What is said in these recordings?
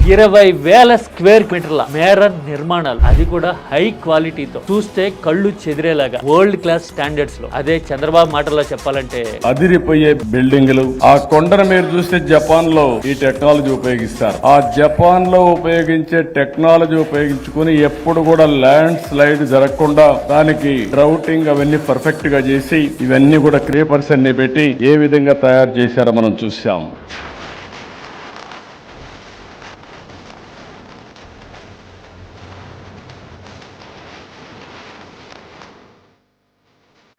20,000 square మీటర్ల మేర నిర్మాణాలు, అది కూడా హై క్వాలిటీతో, చూస్తే కళ్ళు చెదిరేలాగా వరల్డ్ క్లాస్ స్టాండర్డ్స్ లో. అదే చంద్రబాబు మాటల్లో చెప్పాలంటే అదిరిపోయే బిల్డింగ్లు. ఆ కొండను మీరు చూస్తే జపాన్ లో ఈ టెక్నాలజీ ఉపయోగిస్తారు. ఆ జపాన్ లో ఉపయోగించే టెక్నాలజీ ఉపయోగించుకుని ఎప్పుడు కూడా ల్యాండ్ స్లైడ్ జరగకుండా దానికి డ్రౌటింగ్ అవన్నీ పర్ఫెక్ట్ గా చేసి ఇవన్నీ కూడా క్రీపర్స్ అన్ని పెట్టి ఏ విధంగా తయారు చేశారో మనం చూసాం.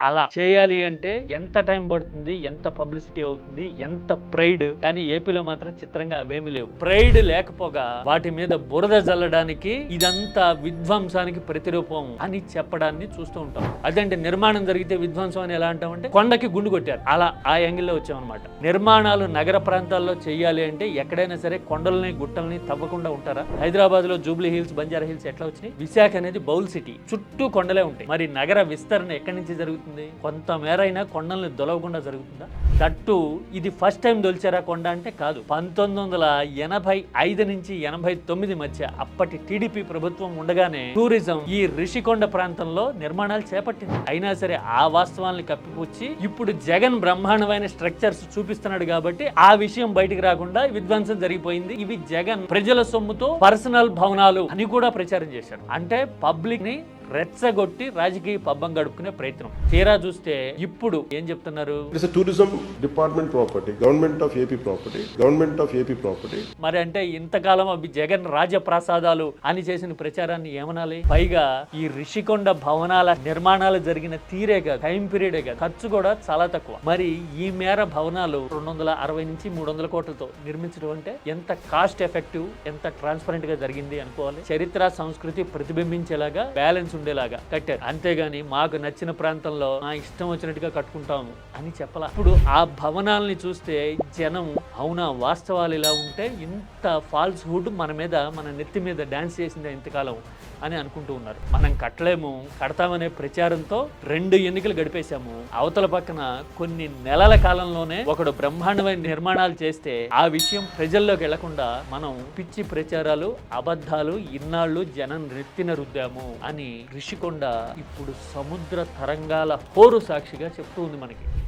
అలా చేయాలి అంటే ఎంత టైం పడుతుంది, ఎంత పబ్లిసిటీ అవుతుంది, ఎంత ప్రైడ్. కానీ ఏపీలో మాత్రం చిత్రంగా అవేమీ లేవు. ప్రైడ్ లేకపోగా వాటి మీద బురద జల్లడానికి ఇదంతా విధ్వంసానికి ప్రతిరూపం అని చెప్పడాన్ని చూస్తూ ఉంటాం. అదంటే నిర్మాణం జరిగితే విధ్వంసం అని ఎలా అంటామంటే కొండకి గుండు కొట్టారు, అలా ఆ యాంగిల్లో వచ్చామన్నమాట. నిర్మాణాలు నగర ప్రాంతాల్లో చేయాలి అంటే ఎక్కడైనా సరే కొండల్ని గుట్టల్ని తవ్వకుండా ఉంటారా? హైదరాబాద్ లో జూబ్లీ హిల్స్, బంజారా హిల్స్ ఎట్లా వచ్చినాయి? విశాఖ అనేది బౌల్ సిటీ, చుట్టూ కొండలే ఉంటాయి. మరి నగర విస్తరణ ఎక్కడి నుంచి జరుగుతుంది? కొంత మేర అయినా కొండల్ని దొలవకుండా జరుగుతుందా? దట్టు ఇది ఫస్ట్ టైం దొలిచారా కొండ అంటే కాదు. 1985 నుంచి 89 మధ్య అప్పటి టీడీపీ ప్రభుత్వం ఉండగానే టూరిజం ఈ రిషికొండ ప్రాంతంలో నిర్మాణాలు చేపట్టింది. అయినా సరే ఆ వాస్తవాల్ని కప్పిపుచ్చి ఇప్పుడు జగన్ బ్రహ్మాండమైన స్ట్రక్చర్స్ చూపిస్తున్నాడు కాబట్టి ఆ విషయం బయటికి రాకుండా విధ్వంసం జరిగిపోయింది. ఇవి జగన్ ప్రజల సొమ్ముతో పర్సనల్ భవనాలు అని కూడా ప్రచారం చేశాడు. అంటే పబ్లిక్ ని రెచ్చగొట్టి రాజకీయ పబ్బం గడుపుకునే ప్రయత్నం. తీరా చూస్తే ఇప్పుడు ఏం చెప్తున్నారు? Tourism department property, government of AP property, government of AP property. మరి అంటే ఇంతకాలం అవి జగన్ రాజప్రసాదాలు అని చేసిన ప్రచారాన్ని ఏమనాలి? పైగా ఈ రిషికొండ భవనాల నిర్మాణాలు జరిగిన తీరే కాదు, టైం పీరియడే కాదు, ఖర్చు కూడా చాలా తక్కువ. మరి ఈ మేర భవనాలు 260 నుంచి 300 కోట్లతో నిర్మించడం అంటే ఎంత కాస్ట్ ఎఫెక్టివ్, ఎంత ట్రాన్స్పరెంట్ గా జరిగింది అనుకోవాలి. చరిత్ర సంస్కృతి ప్రతిబింబించేలాగా బ్యాలెన్స్ ఉండేలాగా కట్టారు. అంతేగాని మాకు నచ్చిన ప్రాంతంలో మా ఇష్టం వచ్చినట్టుగా కట్టుకుంటాము అని చెప్పాల. ఇప్పుడు ఆ భవనాలని చూస్తే జనం అవునా వాస్తవాలు ఇలా ఉంటే ఇంత ఫాల్స్ హుడ్ మన మీద, మన నెత్తి మీద డాన్స్ చేసిందే ఇంతకాలం అని అనుకుంటూ ఉన్నారు. మనం కట్టలేము, కడతామనే ప్రచారంతో 2 ఎన్నికలు గడిపేశాము. అవతల పక్కన కొన్ని నెలల కాలంలోనే ఒకడు బ్రహ్మాండమైన నిర్మాణాలు చేస్తే ఆ విషయం ప్రజల్లోకి వెళ్లకుండా మనం పిచ్చి ప్రచారాలు, అబద్ధాలు ఇన్నాళ్ళు జనం నెత్తిన రుద్దాము అని రిషికొండ ఇప్పుడు సముద్ర తరంగాల హోరు సాక్షిగా చెప్తూ ఉంది మనకి.